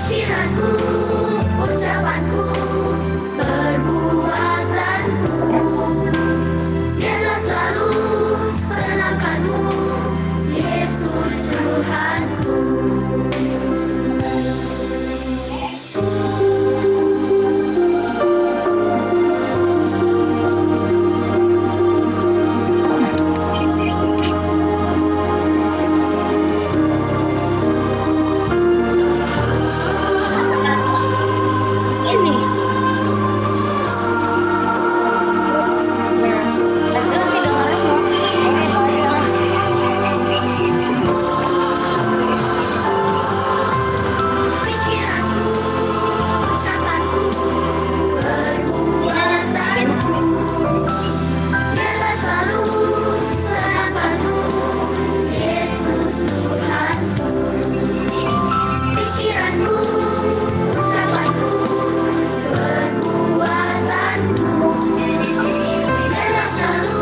Pikiranku, ucapanku, perbuatanku, biarlah selalu senangkanmu, Yesus Tuhanku. Pikiranku, ucapanku, perbuatanku, biarlah selalu senangkanmu, Yesus Tuhanku. Pikiranku, ucapanku, perbuatanku, biarlah selalu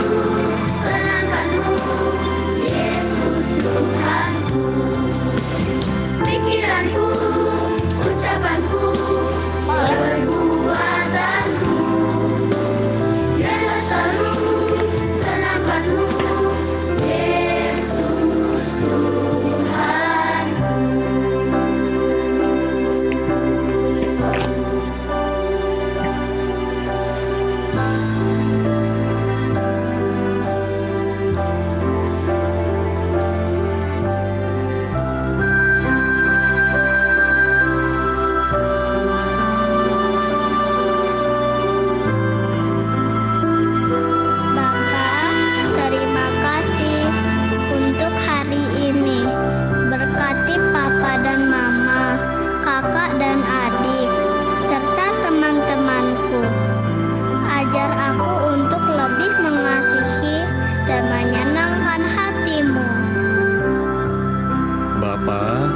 senangkanmu, Yesus Tuhanku. Pikiranku, ucapanku, perbuatanku, biarlah selalu senangkanmu, Yesus Tuhanku. Bapak, terima kasih untuk hari ini. Berkati Papa dan Mama, kakak dan adik, serta teman-temanku. Ajar aku untuk lebih mengasihi dan menyenangkan hatimu. Bapa,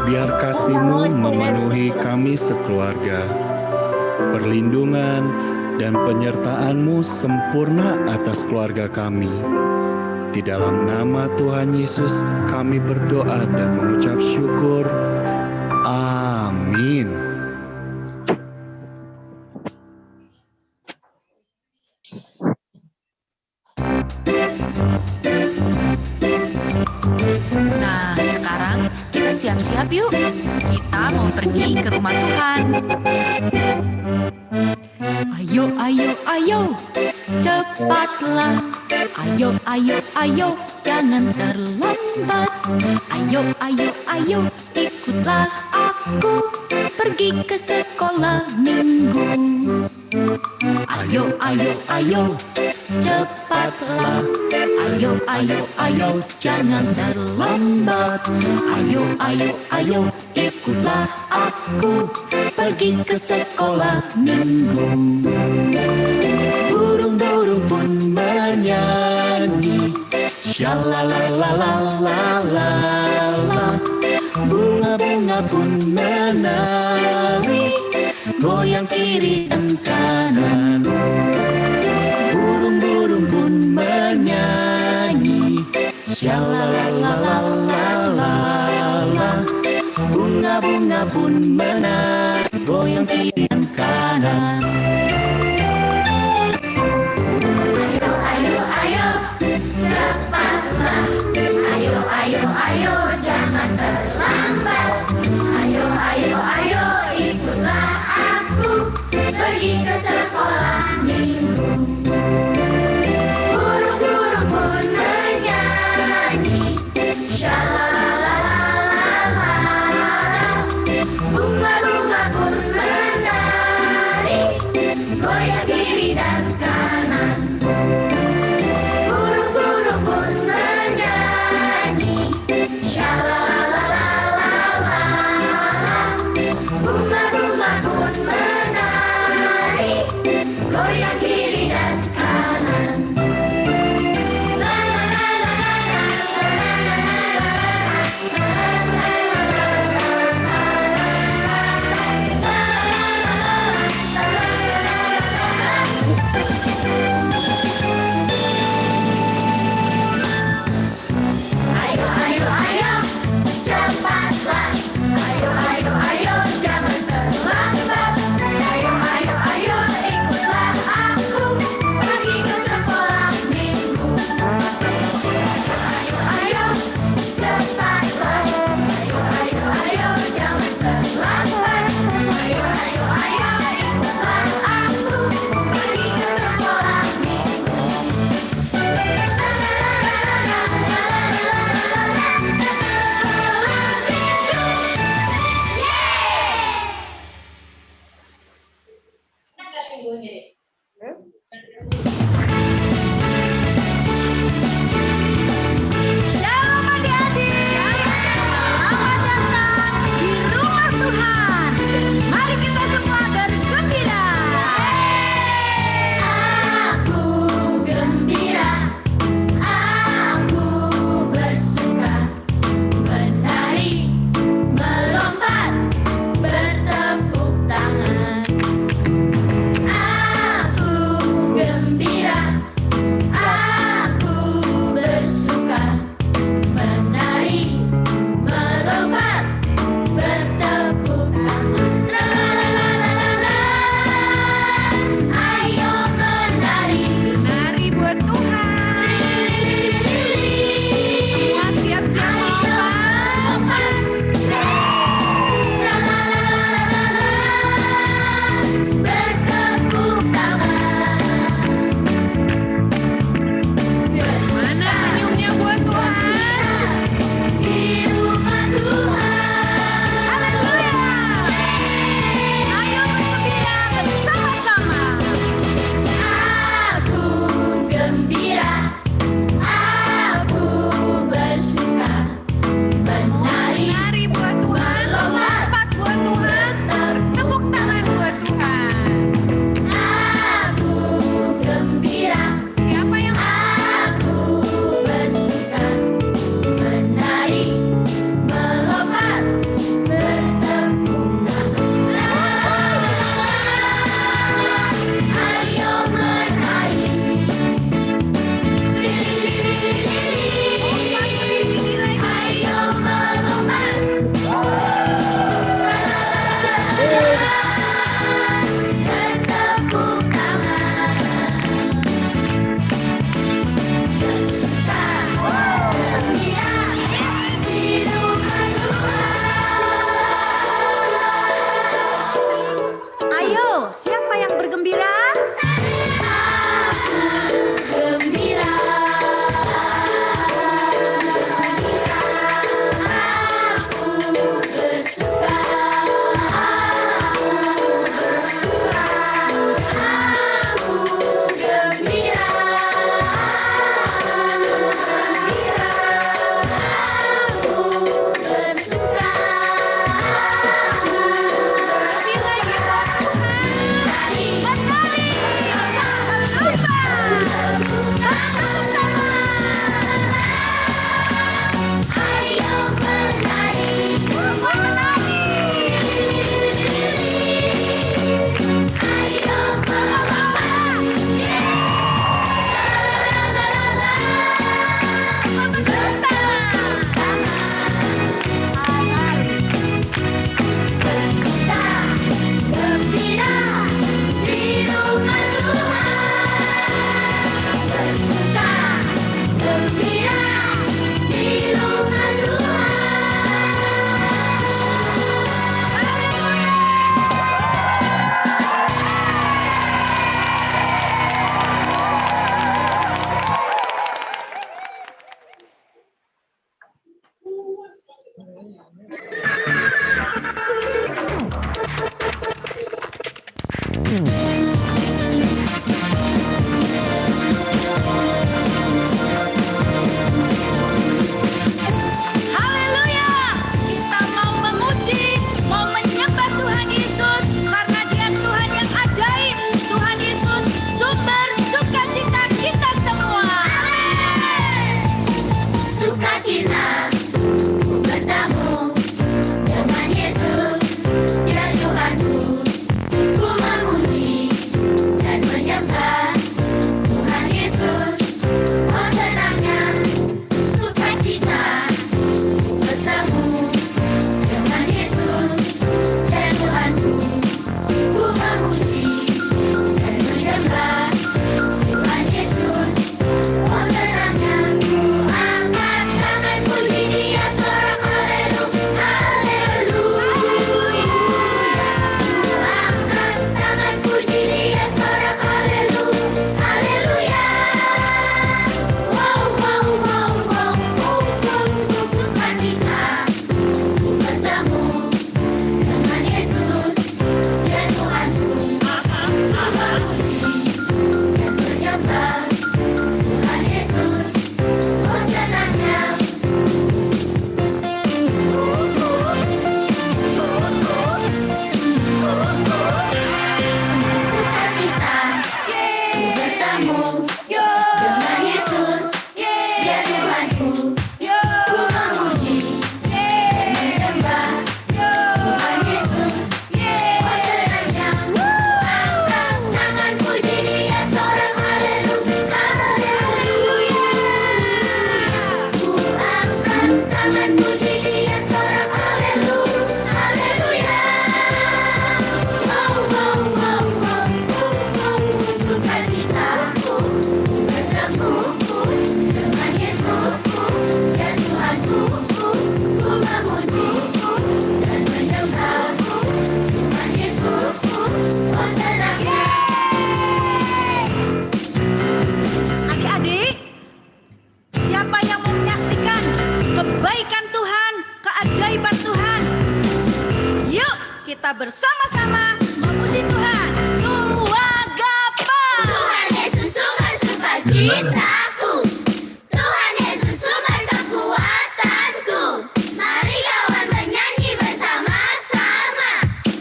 biar kasih-Mu memenuhi kami sekeluarga. Perlindungan dan penyertaan-Mu sempurna atas keluarga kami. Di dalam nama Tuhan Yesus kami berdoa dan mengucap syukur. Amin. Nah, sekarang kita siap-siap yuk. Kita mau pergi ke rumah Tuhan. Ayo, ayo, ayo, cepatlah. Ayo, ayo, ayo, jangan terlambat. Ayo, ayo, ayo, ikutlah aku pergi ke sekolah minggu. Ayo, ayo, ayo, cepatlah. Ayo, ayo, ayo, jangan terlambat. Ayo, ayo, ayo, ikutlah aku pergi ke sekolah minggu. Burung-burung pun bernyanyi, shalalalalala. Bunga-bunga pun menari, goyang kiri dan kanan. Burung-burung pun bernyanyi, shalalalalala. Bunga-bunga pun menari, goyang kiri dan kanan. Ayo, ayo, cepatlah. Ayo, ayo, ayo, jangan terlambat. Ayo, ayo, ayo, ikutlah aku pergi ke sekolah minggu. Burung-burung pun menyanyi, shalalalalala. Bunga-bunga pun menari, Haleluya! Kita mau memuji, mau menyembah Tuhan Yesus karena Dia Tuhan yang ajaib. Tuhan Yesus sumber sukacita kita semua. Sukacita ku bertemu dengan Yesus, Dia Tuhanku. Ku memuji dan menyembah Tuhan Yesus. Oh senangnya sukacita ku bertemu dengan Yesus, Dia Tuhanku. Ku memuji dan menyembah Tuhan Yesus. Oh senangnya ku angkat tangan puji Dia, sorak haleluya, haleluya. Ku angkat tangan puji Dia, sorak haleluya, haleluya. Wow, wow, wow, wow, wow, wow. Sukacita ku bertemu dengan Yesus, Dia Tuhanku. Ku memuji dan menyembah Tuhan Yesus. Oh senangnya sukacita ku bertemu dengan Yesus, Dia Tuhanku. Ku memuji dan menyembah Tuhan Yesus. Oh senangnya angkat tangan puji Dia, sorak haleluya, haleluya. Ku angkat tangan puji Dia, sorak haleluya, haleluya. Wow, wow, wow, wow, wow. Sukacita ku bertemu dengan Yesus, Dia Tuhanku. Ku memuji dan menyembah Tuhan Yesus. Oh senangnya. Adik-adik, siapa yang mau menyaksikan kebaikan Tuhan, keajaiban Tuhan? Yuk, kita bersama-sama memuji Tuhan. Nuwagapa. Tuhan Yesus sumber sukacitaku. Tuhan Yesus sumber kekuatanku. Mari kawan menyanyi bersama-sama,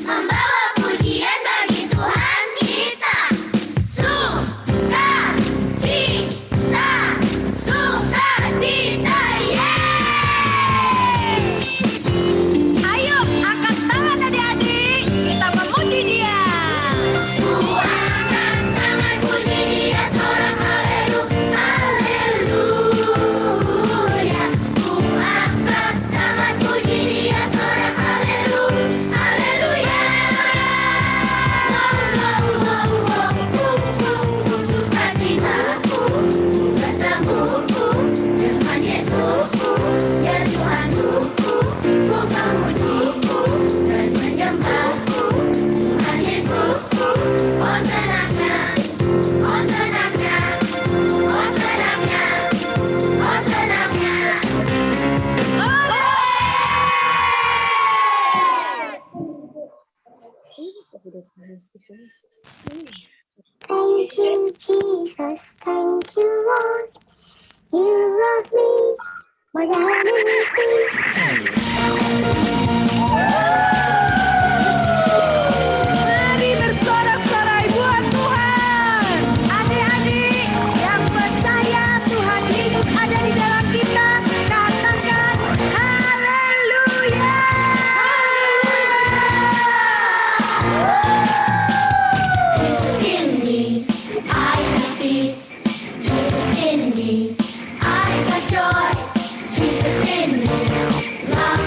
membawa pujian bagi Tuhan kita. Sukacita, sukacita, yeay! Ayo, angkat tangan adik-adik, kita memuji Dia. Ku angkat tangan puji Dia, sorak haleluya, haleluya. Ku angkat tangan puji Dia, sorak haleluya, haleluya. Wow, wow, wow, wow, wow. Sukacita ku bertemu dengan Yesus, Dia Tuhanku. Ku memuji dan menyembah Tuhan Yesus. Oh senangnya, oh senangnya, oh senangnya, oh senangnya. Thank you, Jesus. Thank you, Lord. You love me more than anything. Mari bersorak-sorai buat Tuhan. Adik-adik yang percaya Tuhan Yesus ada di dalam kita, katakan haleluya. Jesus in me, I have peace. Jesus in me, I got joy. Jesus in me, love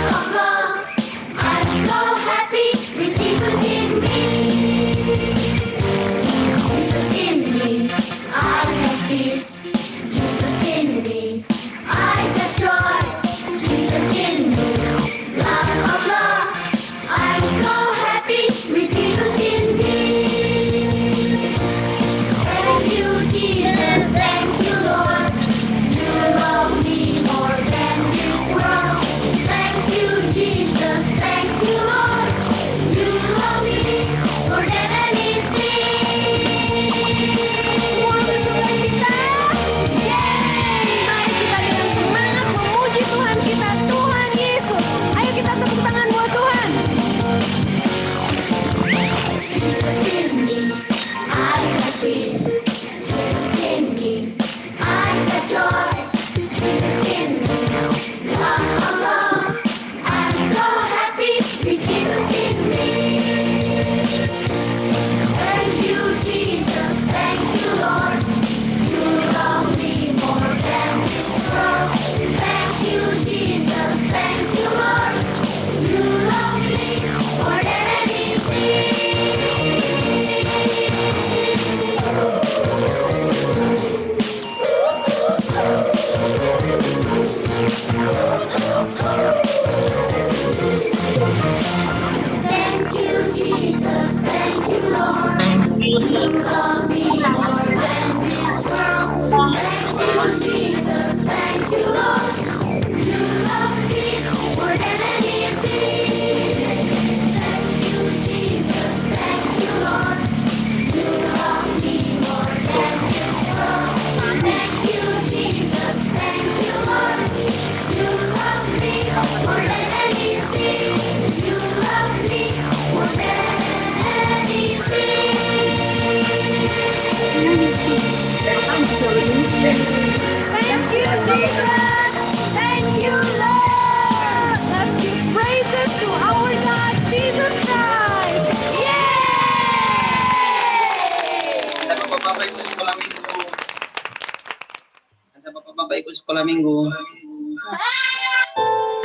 sekolah minggu.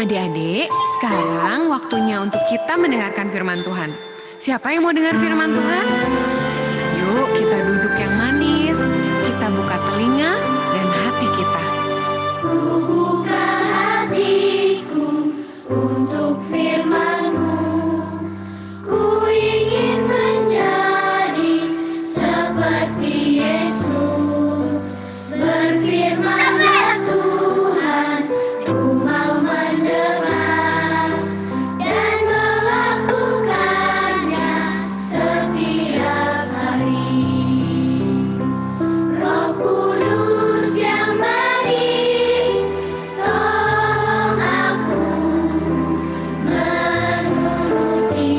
Adik-adik, sekarang waktunya untuk kita mendengarkan firman Tuhan. Siapa yang mau dengar firman Tuhan? Yuk kita duduk yang manis, kita buka telinga dan hati kita. Ku buka hatiku untuk firman-Mu. Ku ingin menjadi seperti Yesus. Berfirman-Nya Tuhan, ku mau mendengar dan melakukannya setiap hari. Roh Kudus yang manis, tolong aku menuruti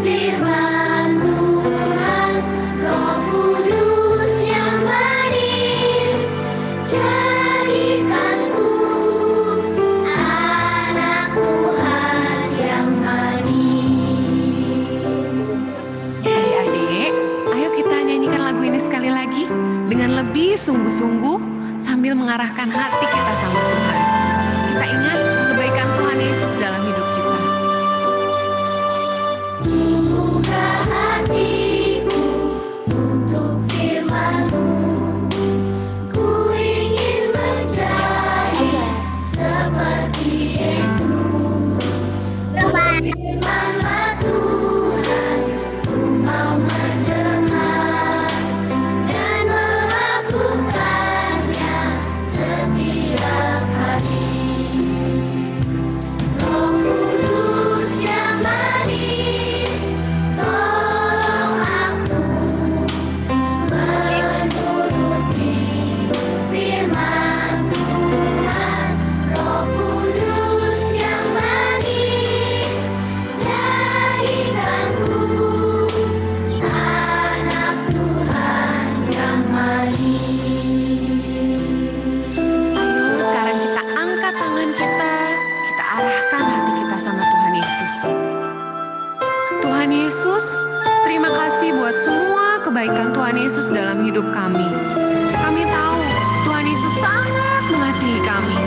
firman Tuhan. Roh Kudus yang manis, jadikanku anak Tuhan yang manis. Adik-adik, ayo kita nyanyikan lagu ini sekali lagi dengan lebih sungguh-sungguh sambil mengarahkan hati kita sama Tuhan. Kita ingat kebaikan Tuhan Yesus dalam hidup kita. Buka hatiku untuk firman-Mu. Ku ingin menjadi seperti Yesus. Berfirman-Nya Tuhan, ku mau mendengar dan melakukannya setiap hari. Roh Kudus yang manis, tolong aku menuruti firman Tuhan. Roh Kudus yang manis, jadikanku anak Tuhan yang manis. Ayo sekarang kita angkat tangan kita arahkan hati kita sama Tuhan Yesus. Tuhan Yesus, terima kasih buat semua kebaikan Tuhan Yesus dalam hidup kami. Kami tahu Tuhan Yesus sangat mengasihi kami.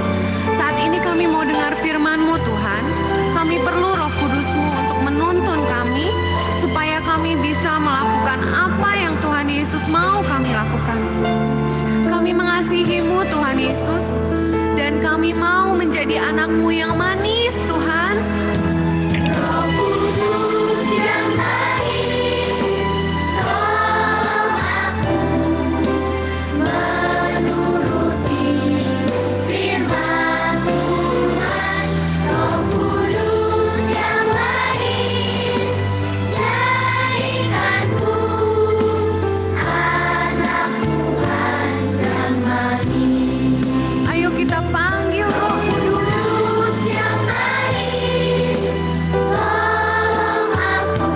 Saat ini kami mau dengar firman-Mu Tuhan. Kami perlu Roh Kudus-Mu untuk menuntun kami supaya kami bisa melakukan apa yang Tuhan Yesus mau kami lakukan. Kami mengasihi-Mu Tuhan Yesus dan kami mau menjadi anak-Mu yang manis Tuhan. Roh Kudus yang manis, tolong aku menuruti firman Tuhan. Roh Kudus yang manis, jadikanku anak Tuhan yang manis. Ayo kita panggil Roh Kudus. Kudus yang manis, tolong aku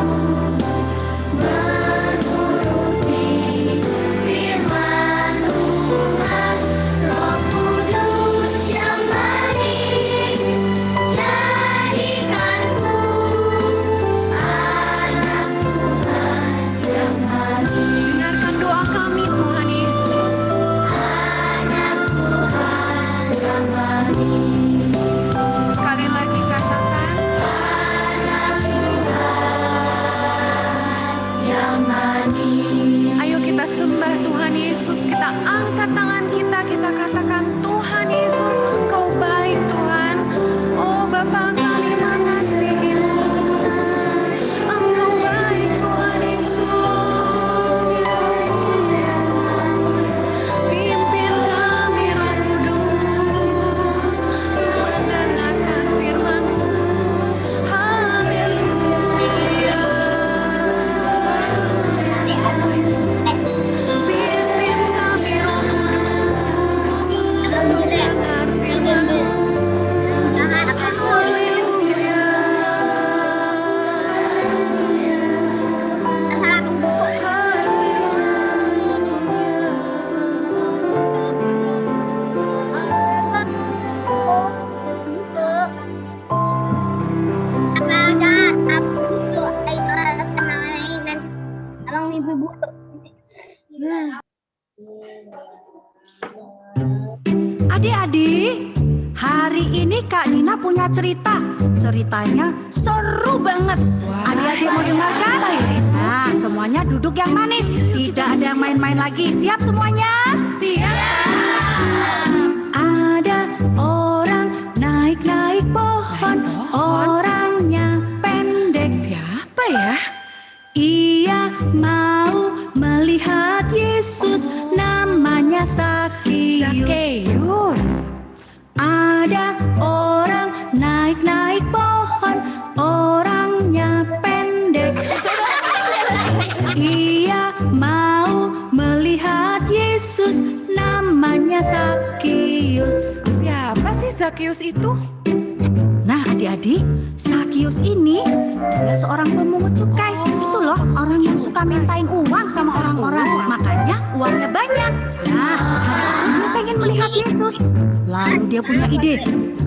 menuruti firman Tuhan. Roh Kudus yang manis, jadikanku anak Tuhan yang manis. Dengarkan doa kami Tuhan Yesus. Anak Tuhan yang manis. Sekali lagi katakan, Anak Tuhan yang manis. ayo kita sembah Tuhan Yesus. Kita angkat tangan kita katakan Tuhan Yesus, Engkau baik Tuhan. Oh Bapa, kami mengasihi-Mu. Engkau baik Tuhan Yesus. Pimpin kami Roh Kudus untuk mendengarkan firman-Mu. Haleluya. Pimpin kami Roh Kudus Adik-adik, hari ini Kak Nina punya cerita. Ceritanya seru banget. Adik-adik mau dengarkan? Nah, semuanya duduk yang manis. Tidak ada yang main-main lagi. Siap semuanya? Siap. Ada orang naik-naik pohon. Orangnya pendek. Siapa ya? Ia mau melihat Yesus, namanya Sakius. Zakheus. Ada orang naik-naik pohon, orangnya pendek. Ia mau melihat Yesus, namanya Sakius. Siapa sih Zakheus itu? Nah, adik-adik, Sakius ini dia seorang pemungut cukai. Itu loh orang yang suka mintain uang sama orang-orang. Makanya uangnya banyak. Nah, dia pengen melihat Yesus. Lalu dia punya ide.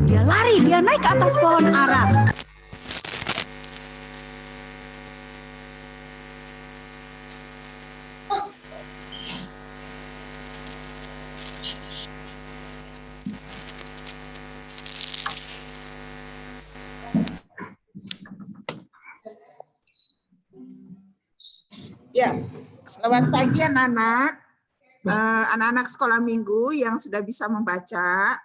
Dia lari, dia naik ke atas pohon ara. Ya, selamat pagi anak-anak. Anak-anak sekolah minggu yang sudah bisa membaca,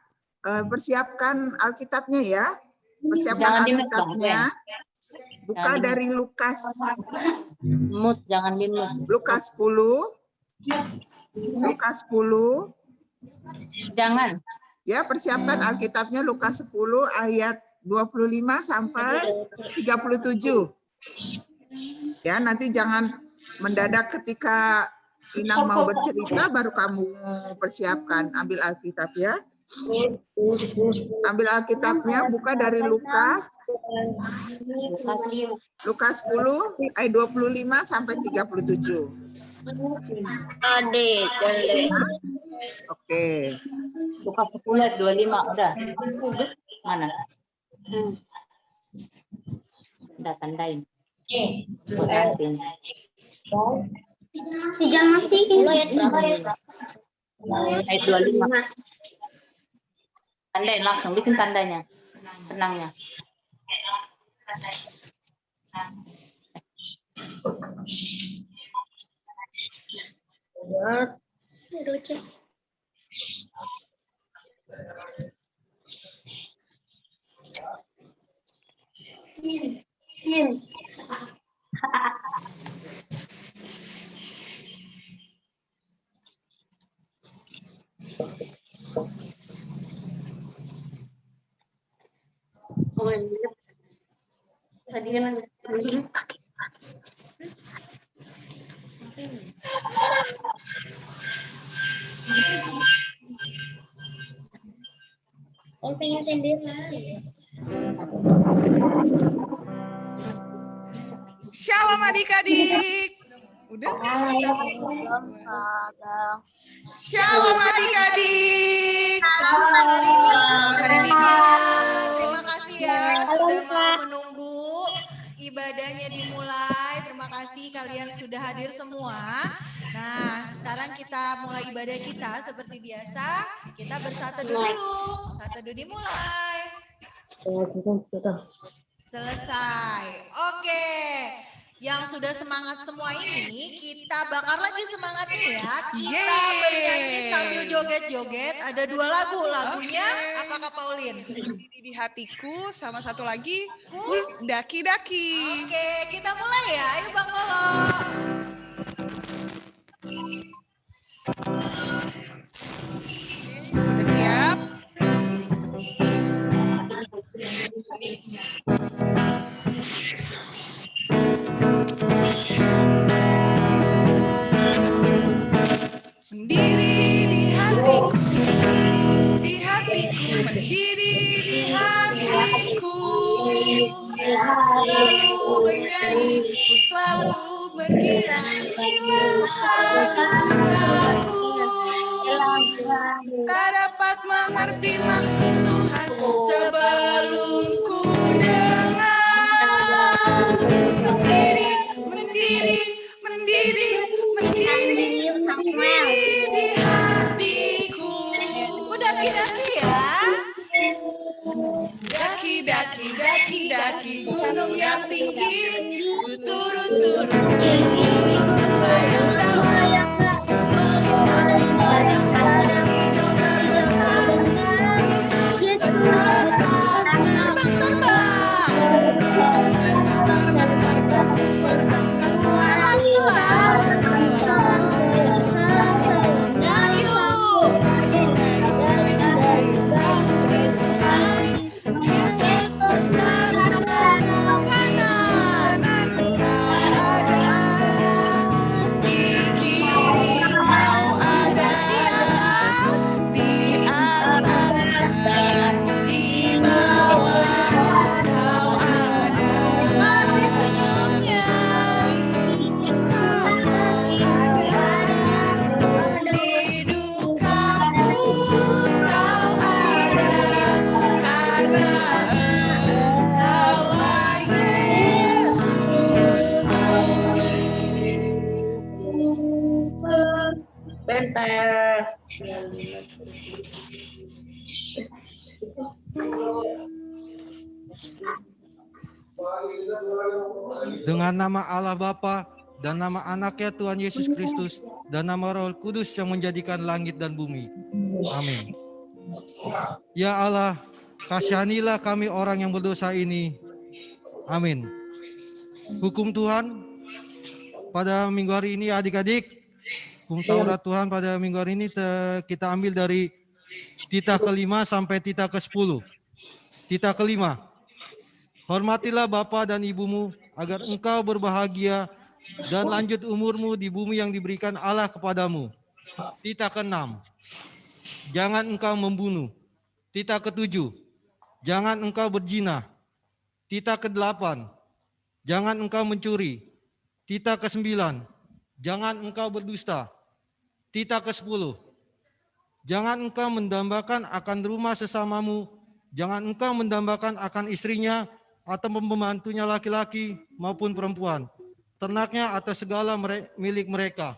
persiapkan Alkitabnya ya. Persiapkan Alkitabnya. Buka dari Lukas. Jangan dimut. Lukas 10. Lukas 10. Jangan. Ya, persiapkan Alkitabnya Lukas 10 ayat 25 sampai 37. Ya, nanti jangan mendadak ketika Inang mau bercerita baru kamu persiapkan. Ambil Alkitab ya. Ambil Alkitabnya, buka dari Lukas 10 ayat 25 sampai 37. Adik. Oke. Lukas 10 ayat 25 udah. Mana? Udah tandain. Buat nanti. Jangan mati. Ayat berapa ya? Ayat 25. Tandain langsung, bikin tandanya. Tenangnya. Tadi kan pengen sendiri. Shalom adik-adik. Udah? Shalom adik-adik. Selamat hari Minggu. Terima kasih ya sudah mau menunggu ibadahnya dimulai. Terima kasih kalian sudah hadir semua. Nah, sekarang kita mulai ibadah kita seperti biasa. Kita bersatu dulu. Satu dulu dimulai. Selesai. Oke. Yang sudah semangat semua ini, kita bakar lagi semangatnya ya. Kita bernyanyi sambil joget-joget. Ada 2 lagu. Lagunya apa Kak Paulin? Di hatiku, sama satu lagi Daki-daki. Oke, kita mulai ya. Ayo Bang Lolo. Sudah siap? Mendiri di hatiku, mendiri di hatiku. Lalu bernyanyi, ku selalu bergirang aku. Tak dapat mengerti maksud Tuhan sebelum ku dengar. Mendiri di hatiku. Udah kira-kira. tinggi, ku turun lembah yang dalam, melintasi padang hijau terbentang. Yesus besertaku, terbang-terbang, terbang-terbang, selang-selang. Dan yuk, aku di sungai, Yesus besertaku, kanan kau ada, di kiri kau ada, di atas dan di bawah kau ada, masih senyumnya di duka pun kau ada, karena Engkaulah Yesus. Bentar. Dengan nama Allah Bapa dan nama anaknya Tuhan Yesus Kristus dan nama Roh Kudus yang menjadikan langit dan bumi. Amin. Ya Allah, kasihanilah kami orang yang berdosa ini. Amin. Hukum Tuhan pada minggu hari ini adik-adik, hukum Taurat Tuhan pada minggu hari ini kita ambil dari titah ke-5 sampai titah ke-10. Titah ke-5. Hormatilah bapa dan ibumu agar engkau berbahagia dan lanjut umurmu di bumi yang diberikan Allah kepadamu. Titah ke-6. Jangan engkau membunuh. Titah ke-7. Jangan engkau berzina. Titah ke-8. Jangan engkau mencuri. Titah ke-9. Jangan engkau berdusta. Titah ke-10. Jangan engkau mendambakan akan rumah sesamamu. Jangan engkau mendambakan akan istrinya atau pembantunya laki-laki maupun perempuan, ternaknya atau segala milik mereka.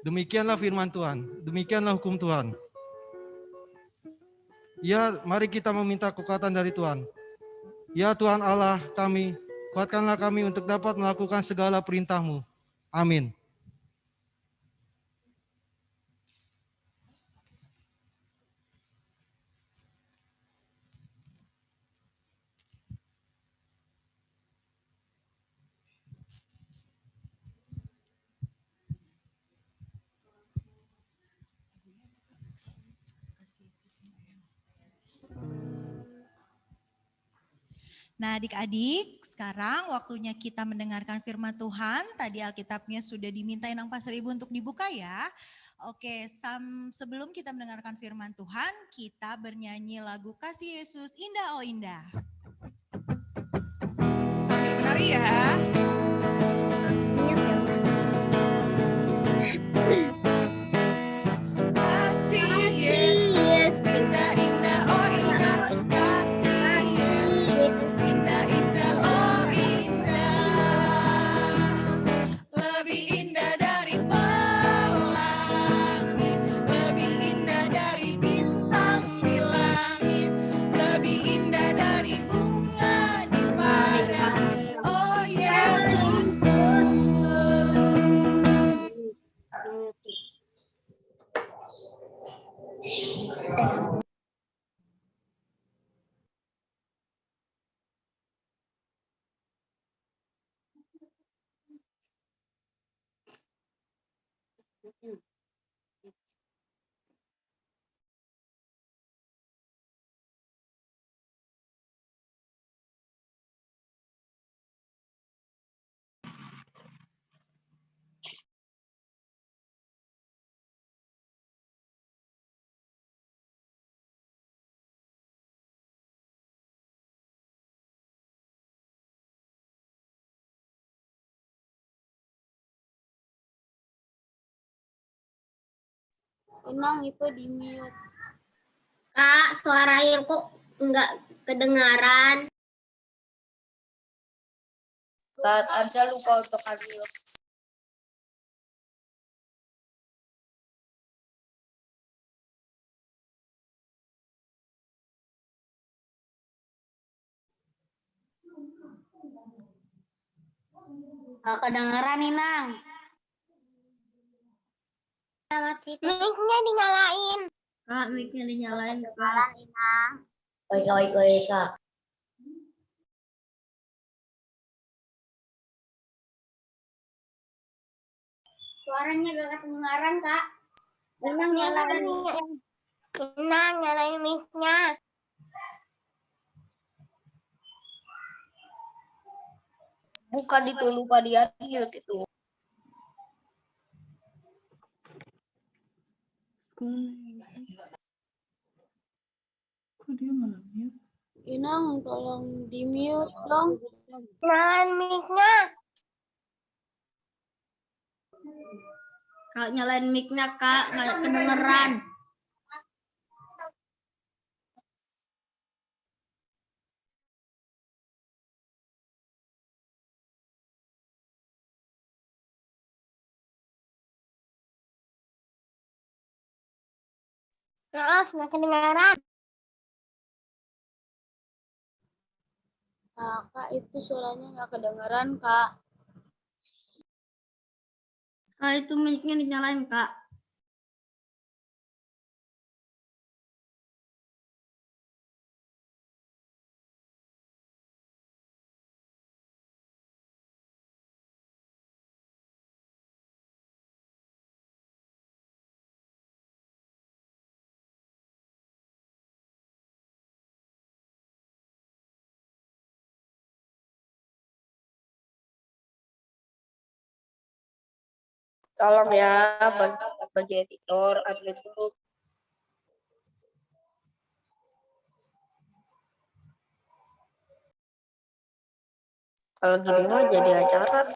Demikianlah firman Tuhan, demikianlah hukum Tuhan. Ya, mari kita meminta kekuatan dari Tuhan. Ya Tuhan Allah kami, kuatkanlah kami untuk dapat melakukan segala perintah-Mu. Amin. Nah, adik-adik, sekarang waktunya kita mendengarkan firman Tuhan. Tadi Alkitabnya sudah dimintain Nang Pastor Ibu untuk dibuka ya. Oke, sebelum kita mendengarkan firman Tuhan, kita bernyanyi lagu Kasih Yesus Indah Oh Indah. Sambil menari ya. Kasih Yesus indah-indah oh indah, kasih Yesus indah-indah oh indah, lebih indah dari pelangi, lebih indah dari bintang di langit, lebih indah dari bunga di padang. Oh Yesus. Emang itu di mute. Kak, suaranya kok nggak kedengaran? Saat aja lupa untuk ambil. Gak kedengeran, Inang. Mic-nya dinyalain. Kak, mic-nya dinyalain. Kak. Inang. Oi, Kak. Suaranya gak kedengaran, Kak. Inang nyalain. Inang nyalain mic-nya. Bukan itu, lupa dia itu. Kok dia malah mute? Inang, tolong di-mute dong. Nyalain mic-nya. Kak, nyalain mic-nya, Kak. Nggak kedengeran. Maaf, nggak kedengaran. Kak, itu suaranya nggak kedengeran, Kak. Kak, itu mic-nya dinyalain, Kak. Tolong ya, bagi editor, admin dulu. Kalau gini mah jadi acara.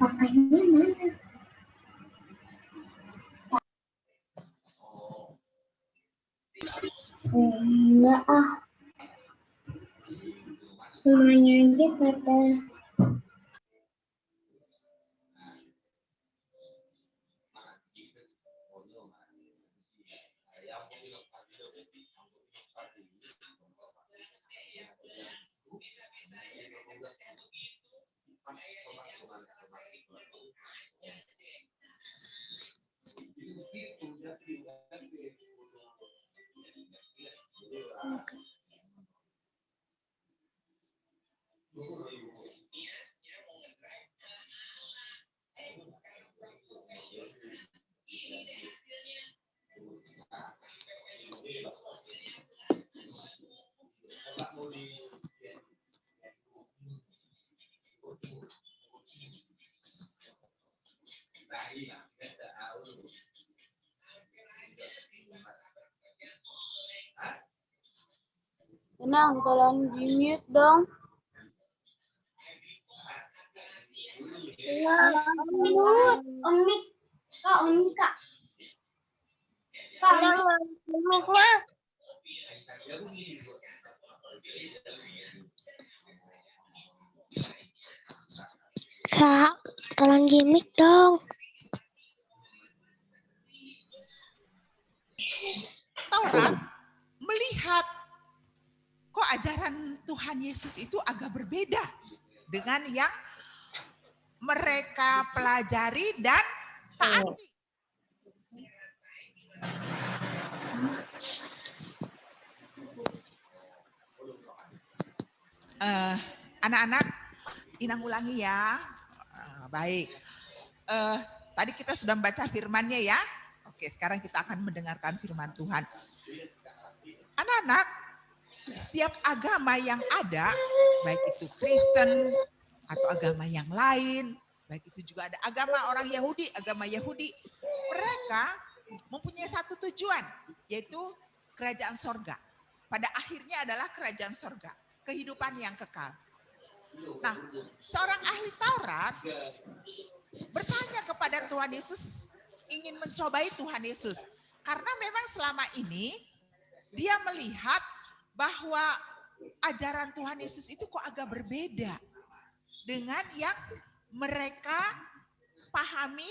Makanya mana? Enggak ah. Semuanya aja kata. Tenang, tolong di-mute dong. On mic. Kak, on mic, Kak. Kak, mic-nya. Kak, tolong di-mic dong. Taurat melihat kok ajaran Tuhan Yesus itu agak berbeda dengan yang mereka pelajari dan taati. Anak-anak, Inang ulangi ya. Baik. Tadi kita sudah membaca firman-Nya ya. Oke, sekarang kita akan mendengarkan firman Tuhan. Anak-anak, setiap agama yang ada, baik itu Kristen atau agama yang lain, baik itu juga ada agama orang Yahudi, agama Yahudi, mereka mempunyai satu tujuan, yaitu kerajaan sorga. Pada akhirnya adalah kerajaan sorga, kehidupan yang kekal. Nah, seorang ahli Taurat bertanya kepada Tuhan Yesus, ingin mencobai Tuhan Yesus. Karena memang selama ini dia melihat bahwa ajaran Tuhan Yesus itu kok agak berbeda dengan yang mereka pahami,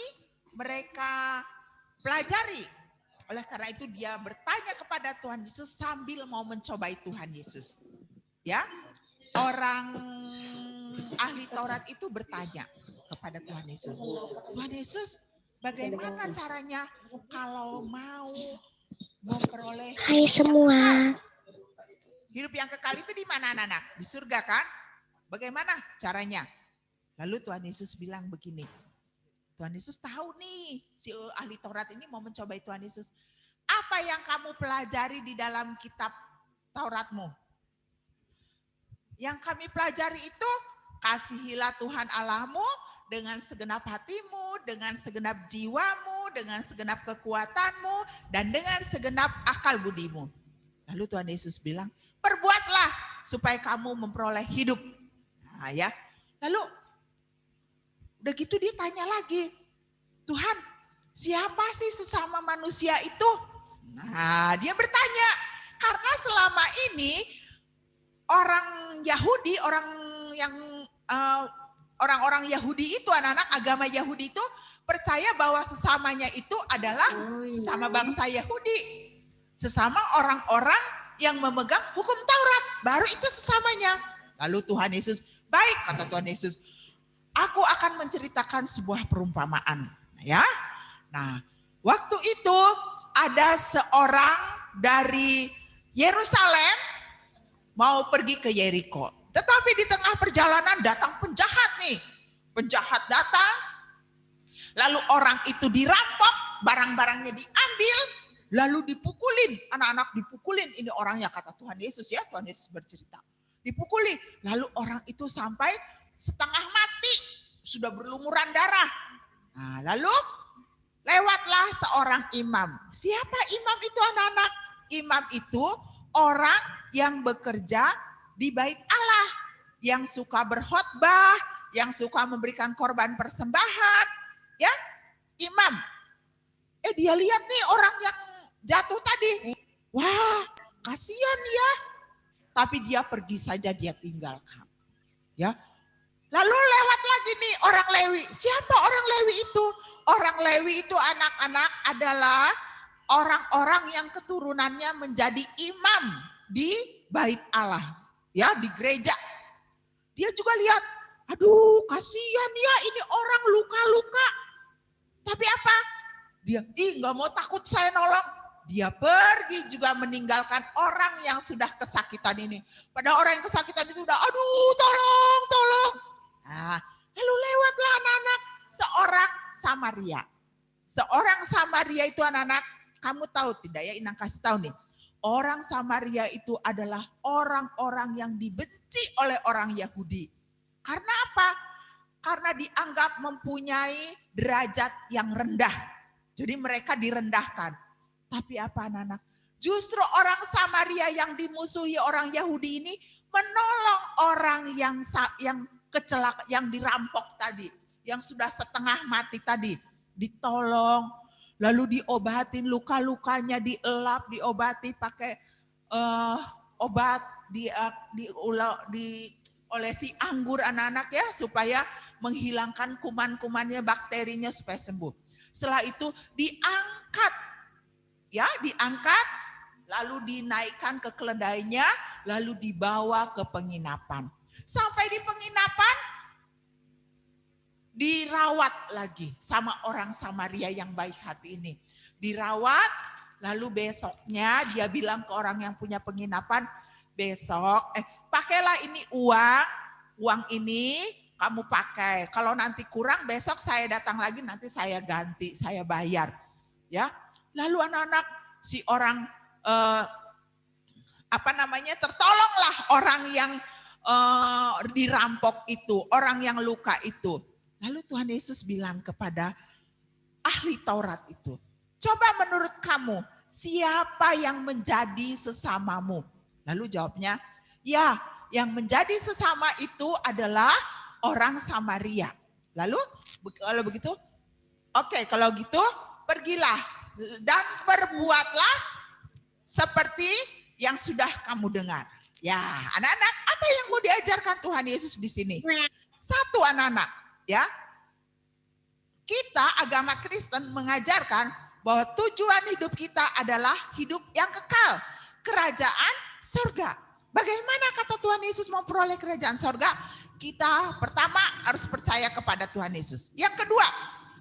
mereka pelajari. Oleh karena itu dia bertanya kepada Tuhan Yesus sambil mau mencobai Tuhan Yesus. Ya, orang ahli Taurat itu bertanya kepada Tuhan Yesus. Tuhan Yesus, bagaimana caranya kalau mau memperoleh Hai semua. hidup yang kekal itu di mana anak-anak? Di surga kan? Bagaimana caranya? Lalu Tuhan Yesus bilang begini. Tuhan Yesus tahu nih si ahli Taurat ini mau mencobai Tuhan Yesus. Apa yang kamu pelajari di dalam kitab Tauratmu? Yang kami pelajari itu kasihilah Tuhan Allahmu dengan segenap hatimu, dengan segenap jiwamu, dengan segenap kekuatanmu, dan dengan segenap akal budimu. Lalu Tuhan Yesus bilang, perbuatlah supaya kamu memperoleh hidup. Nah, ya. Lalu udah gitu dia tanya lagi, Tuhan, siapa sih sesama manusia itu? Nah, dia bertanya, karena selama ini orang Yahudi, orang-orang Yahudi itu, anak-anak agama Yahudi itu percaya bahwa sesamanya itu adalah sesama bangsa Yahudi, sesama orang-orang yang memegang hukum Taurat, baru itu sesamanya. Lalu Tuhan Yesus, baik kata Tuhan Yesus, aku akan menceritakan sebuah perumpamaan, ya. Nah, waktu itu ada seorang dari Yerusalem mau pergi ke Yeriko. Tetapi di tengah perjalanan datang penjahat nih. Penjahat datang, lalu orang itu dirampok, barang-barangnya diambil, lalu dipukulin. Anak-anak dipukulin, ini orangnya kata Tuhan Yesus ya, Tuhan Yesus bercerita. Dipukuli, lalu orang itu sampai setengah mati, sudah berlumuran darah. Nah, lalu lewatlah seorang imam. Siapa imam itu anak-anak? Imam itu orang yang bekerja di bait Allah, yang suka berkhotbah, yang suka memberikan korban persembahan, ya, imam. Dia lihat nih orang yang jatuh tadi. Wah, kasihan ya. Tapi dia pergi saja, dia tinggalkan. Ya. Lalu lewat lagi nih orang Lewi. Siapa orang Lewi itu? Orang Lewi itu anak-anak adalah orang-orang yang keturunannya menjadi imam di bait Allah, ya, di gereja. Dia juga lihat, aduh kasihan ya ini orang luka-luka. Tapi apa? Dia, nggak mau takut saya nolong. Dia pergi juga meninggalkan orang yang sudah kesakitan ini. Pada orang yang kesakitan itu udah, aduh tolong, tolong. Nah, lalu lewatlah anak-anak seorang Samaria. Seorang Samaria itu anak-anak, kamu tahu tidak ya, Inang kasih tahu nih. Orang Samaria itu adalah orang-orang yang dibenci oleh orang Yahudi. Karena apa? Karena dianggap mempunyai derajat yang rendah. Jadi mereka direndahkan. Tapi apa anak-anak? Justru orang Samaria yang dimusuhi orang Yahudi ini menolong orang yang kecelak, yang dirampok tadi, yang sudah setengah mati tadi, ditolong, lalu diobatin luka-lukanya, dielap, diobati pakai obat, diolesi anggur anak-anak ya, supaya menghilangkan kuman-kumannya, bakterinya supaya sembuh. Setelah itu diangkat, ya, diangkat, lalu dinaikkan ke keledainya, lalu dibawa ke penginapan. Sampai di penginapan, dirawat lagi sama orang Samaria yang baik hati ini. Dirawat, lalu besoknya dia bilang ke orang yang punya penginapan, besok, pakailah ini uang ini kamu pakai. Kalau nanti kurang besok saya datang lagi, nanti saya ganti, saya bayar. Ya. Lalu anak-anak si orang tertolonglah orang yang dirampok itu, orang yang luka itu. Lalu Tuhan Yesus bilang kepada ahli Taurat itu, coba menurut kamu siapa yang menjadi sesamamu? Lalu jawabnya, ya yang menjadi sesama itu adalah orang Samaria. Lalu kalau begitu, oke, kalau gitu pergilah dan perbuatlah seperti yang sudah kamu dengar. Ya, anak-anak, apa yang mau diajarkan Tuhan Yesus di sini? Satu, anak-anak, ya. Kita agama Kristen mengajarkan bahwa tujuan hidup kita adalah hidup yang kekal, kerajaan surga. Bagaimana kata Tuhan Yesus memperoleh kerajaan surga? Kita pertama harus percaya kepada Tuhan Yesus. Yang kedua,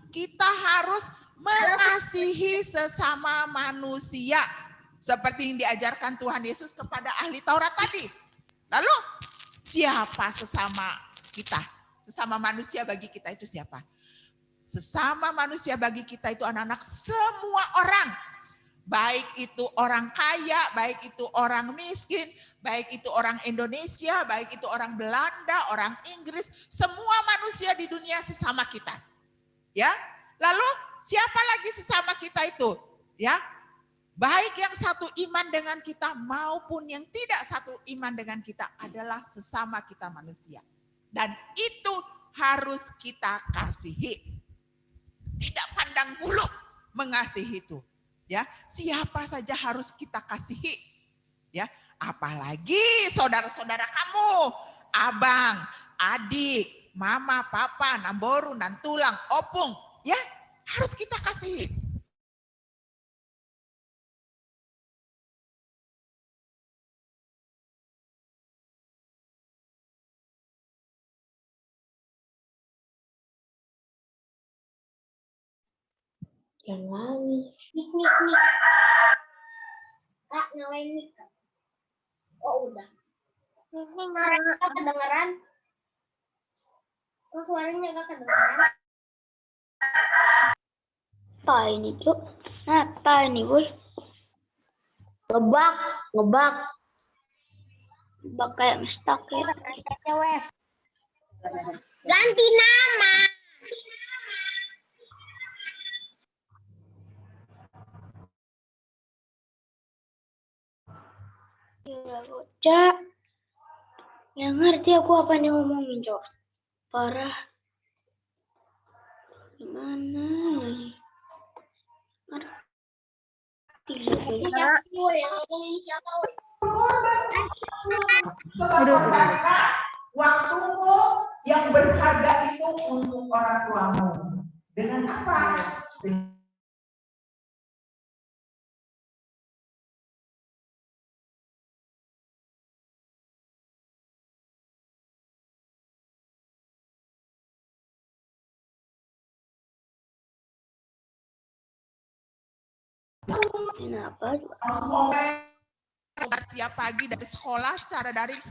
kita harus mengasihi sesama manusia. Seperti yang diajarkan Tuhan Yesus kepada ahli Taurat tadi. Lalu siapa sesama kita? Sesama manusia bagi kita itu siapa? Sesama manusia bagi kita itu anak-anak semua orang. Baik itu orang kaya, baik itu orang miskin, baik itu orang Indonesia, baik itu orang Belanda, orang Inggris. Semua manusia di dunia sesama kita. Ya. Lalu siapa lagi sesama kita itu? Ya. Baik yang satu iman dengan kita maupun yang tidak satu iman dengan kita adalah sesama kita manusia. Dan itu harus kita kasihi. Tidak pandang bulu mengasihi itu. Ya, siapa saja harus kita kasihi. Ya, apalagi saudara-saudara kamu, abang, adik, mama, papa, namboru, nantulang, opung, ya, harus kita kasihi. Yang wangi. Nik. Kak, nyalain nik. Oh, udah. Nik, gak kedengeran. Kok suaranya gak kedengeran? Apa ini, Cuk? Apa ini, Bos? Ngebak. Ngebak kayak mestak ya. Ganti nama. Ya, bocah. Yang ngerti aku apa yang ngomongin, Cok. Parah. Gimana? Waktumu yang berharga itu untuk orang tuamu. Dengan apa? Kenapa? Tiap pagi dari sekolah secara daring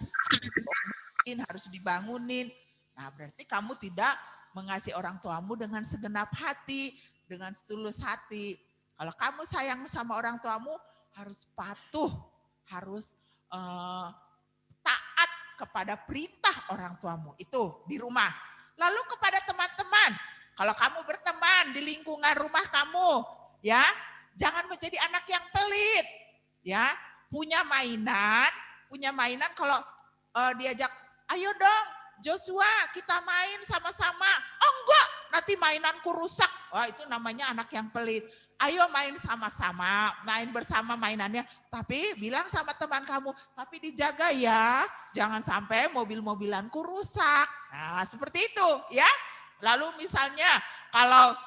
harus dibangunin. Nah, berarti kamu tidak mengasihi orang tuamu dengan segenap hati, dengan setulus hati. Kalau kamu sayang sama orang tuamu, harus patuh, harus taat kepada perintah orang tuamu. Itu di rumah. Lalu kepada teman-teman, kalau kamu berteman di lingkungan rumah kamu, ya, jangan menjadi anak yang pelit, ya. Punya mainan kalau diajak, ayo dong Joshua kita main sama-sama. Oh enggak, nanti mainanku rusak. Wah, itu namanya anak yang pelit. Ayo main sama-sama, main bersama mainannya. Tapi bilang sama teman kamu, tapi dijaga ya, jangan sampai mobil-mobilanku rusak. Nah, seperti itu ya. Lalu misalnya kalau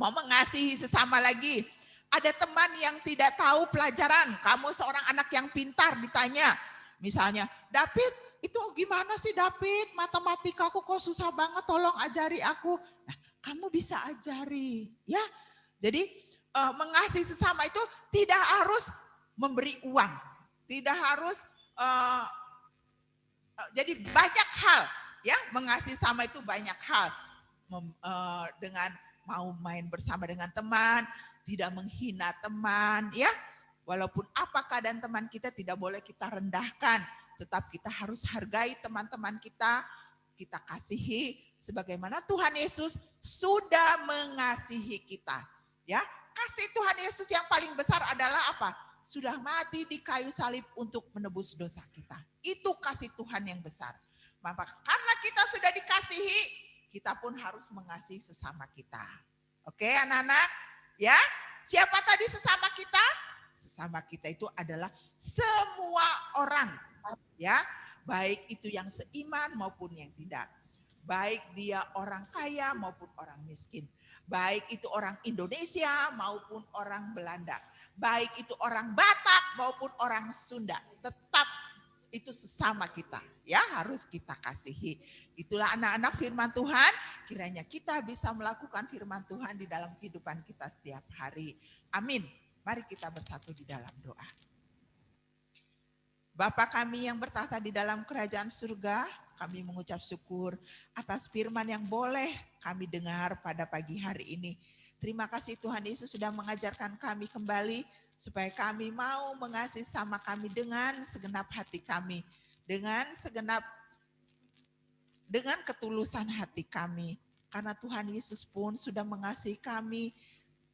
mau mengasihi sesama lagi, ada teman yang tidak tahu pelajaran, kamu seorang anak yang pintar ditanya, misalnya, David, itu gimana sih David? Matematikaku kok susah banget, tolong ajari aku. Nah, kamu bisa ajari, ya. Jadi mengasihi sesama itu tidak harus memberi uang, tidak harus. Jadi banyak hal, ya. Mengasihi sama itu banyak hal. Dengan mau main bersama dengan teman, tidak menghina teman, ya. Walaupun apa keadaan teman kita tidak boleh kita rendahkan, tetap kita harus hargai teman-teman kita kasihi sebagaimana Tuhan Yesus sudah mengasihi kita. Ya, kasih Tuhan Yesus yang paling besar adalah apa? Sudah mati di kayu salib untuk menebus dosa kita. Itu kasih Tuhan yang besar. Maka karena kita sudah dikasihi, kita pun harus mengasihi sesama kita. Oke, anak-anak? Ya, siapa tadi sesama kita? Sesama kita itu adalah semua orang Ya, baik itu yang seiman maupun yang tidak. Baik dia orang kaya maupun orang miskin. Baik itu orang Indonesia maupun orang Belanda. Baik itu orang Batak maupun orang Sunda. Tetap itu sesama kita, ya, harus kita kasihi. Itulah anak-anak firman Tuhan, kiranya kita bisa melakukan firman Tuhan di dalam kehidupan kita setiap hari. Amin. Mari kita bersatu di dalam doa. Bapa kami yang bertahta di dalam kerajaan surga, kami mengucap syukur atas firman yang boleh kami dengar pada pagi hari ini. Terima kasih Tuhan Yesus sudah mengajarkan kami kembali supaya kami mau mengasihi sama kami dengan segenap hati kami, dengan ketulusan hati kami. Karena Tuhan Yesus pun sudah mengasihi kami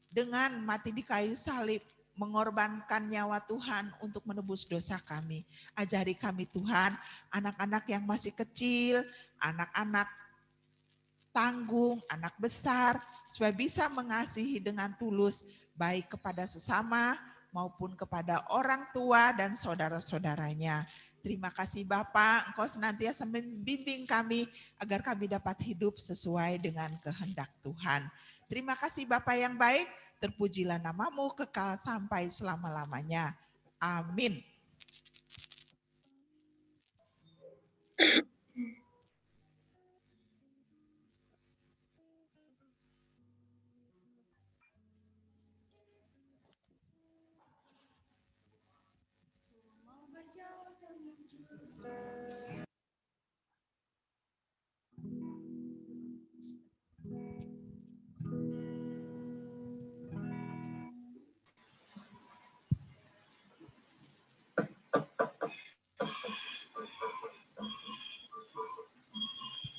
dengan mati di kayu salib, mengorbankan nyawa Tuhan untuk menebus dosa kami. Ajari kami Tuhan, anak-anak yang masih kecil, anak-anak tanggung, anak besar, supaya bisa mengasihi dengan tulus, baik kepada sesama maupun kepada orang tua dan saudara-saudaranya. Terima kasih Bapak, Engkau senantiasa membimbing kami agar kami dapat hidup sesuai dengan kehendak Tuhan. Terima kasih Bapak yang baik, terpujilah namamu kekal sampai selama-lamanya. Amin.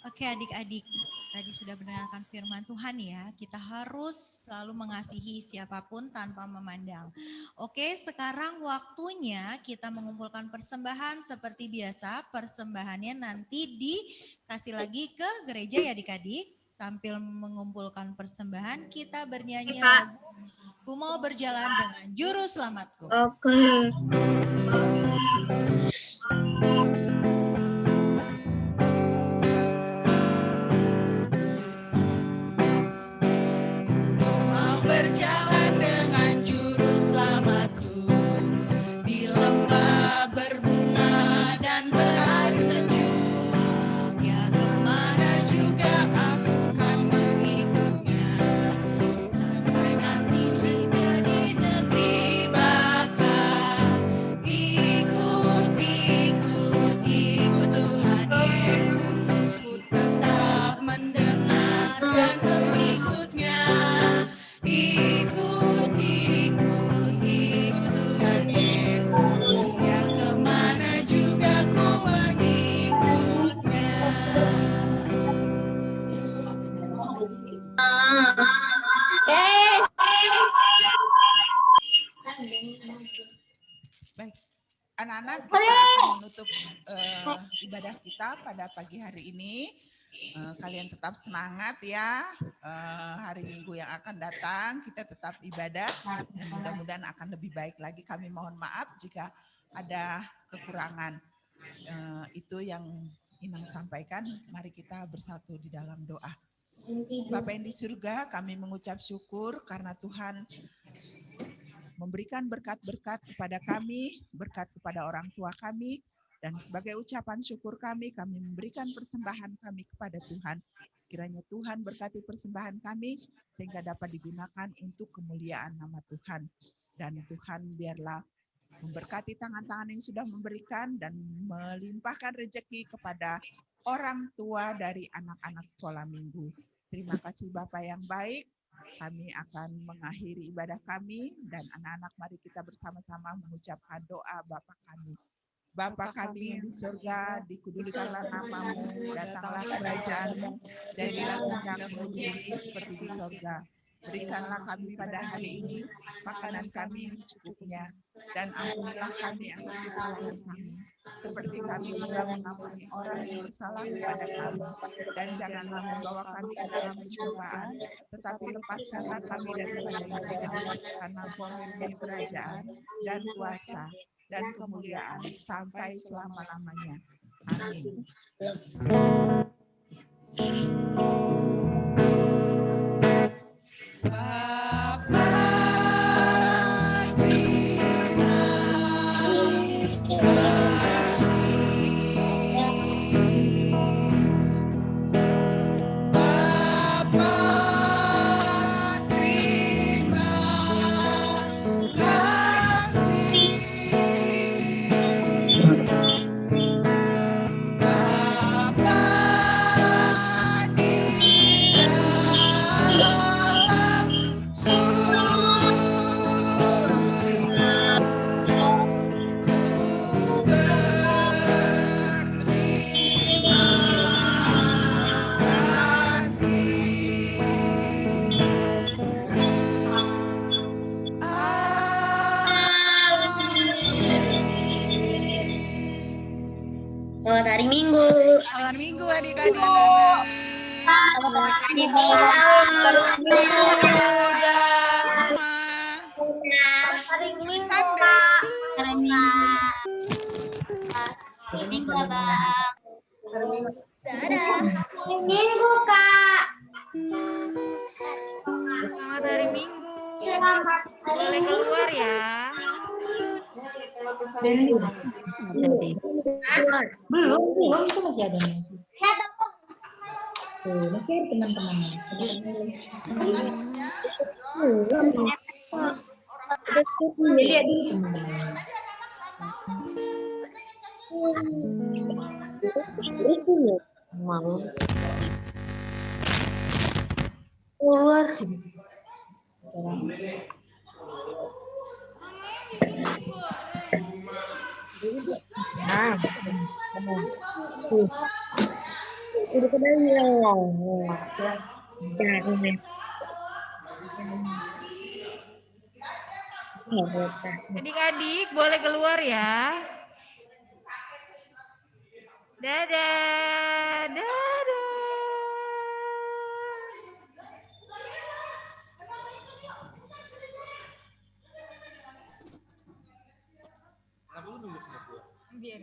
Oke adik-adik, tadi sudah mendengarkan firman Tuhan ya, kita harus selalu mengasihi siapapun tanpa memandang. Oke, sekarang waktunya kita mengumpulkan persembahan seperti biasa. Persembahannya nanti dikasih lagi ke gereja ya adik-adik. Sambil mengumpulkan persembahan, kita bernyanyi lagu Ku Mau Berjalan Dengan Juru Selamatku. Oke. Berjalan dengan juru selamatku di lembah berbunga dan berair sejuk. Ya kemana juga aku kan mengikutnya sampai nanti tiba di negeri bakal. Ikut Tuhan Yesus, ku tetap mendengar dan mengikutnya. Ikut Tuhan Yesus, yang kemana juga ku mengikutnya. Baik, anak-anak, kita akan menutup ibadah kita pada pagi hari ini. Kalian tetap semangat ya, hari Minggu yang akan datang kita tetap ibadah dan mudah-mudahan akan lebih baik lagi. Kami mohon maaf jika ada kekurangan. Itu yang Inang sampaikan, mari kita bersatu di dalam doa. Bapa yang di surga, kami mengucap syukur karena Tuhan memberikan berkat-berkat kepada kami, berkat kepada orang tua kami. Dan sebagai ucapan syukur kami memberikan persembahan kami kepada Tuhan. Kiranya Tuhan berkati persembahan kami sehingga dapat digunakan untuk kemuliaan nama Tuhan. Dan Tuhan biarlah memberkati tangan-tangan yang sudah memberikan dan melimpahkan rezeki kepada orang tua dari anak-anak sekolah minggu. Terima kasih Bapak yang baik. Kami akan mengakhiri ibadah kami dan anak-anak mari kita bersama-sama mengucapkan doa Bapa kami. Bapa kami yang di surga, dikuduskanlah namamu, datanglah kerajaanmu, jadilah kehendakmu di bumi seperti di surga. Berikanlah kami pada hari ini makanan kami yang secukupnya, dan ampunilah kami akan kesalahan kami, seperti kami juga mengampuni orang yang bersalah kepada kami. Dan janganlah membawa kami ke dalam pencobaan, tetapi lepaskanlah kami daripada yang jahat, karena Engkau mempunyai kerajaan dan kuasa dan kemuliaan sampai selama-lamanya. Amin. Selamat hari Minggu. Selamat Minggu adik-adik. Selamat hari Minggu. Hari Minggu, Kak. Hari Minggu, Abang. Dadah. Hari Minggu, Kak. Selamat hari Minggu. Selamat hari Boleh keluar ya. Belum itu masih ada nih. Tuh, masih ada teman-temannya. Lihat dulu teman-temannya. Keluar. Nah, udah kebayang. Adik-adik boleh keluar ya. Dadah. Dadah. Biar.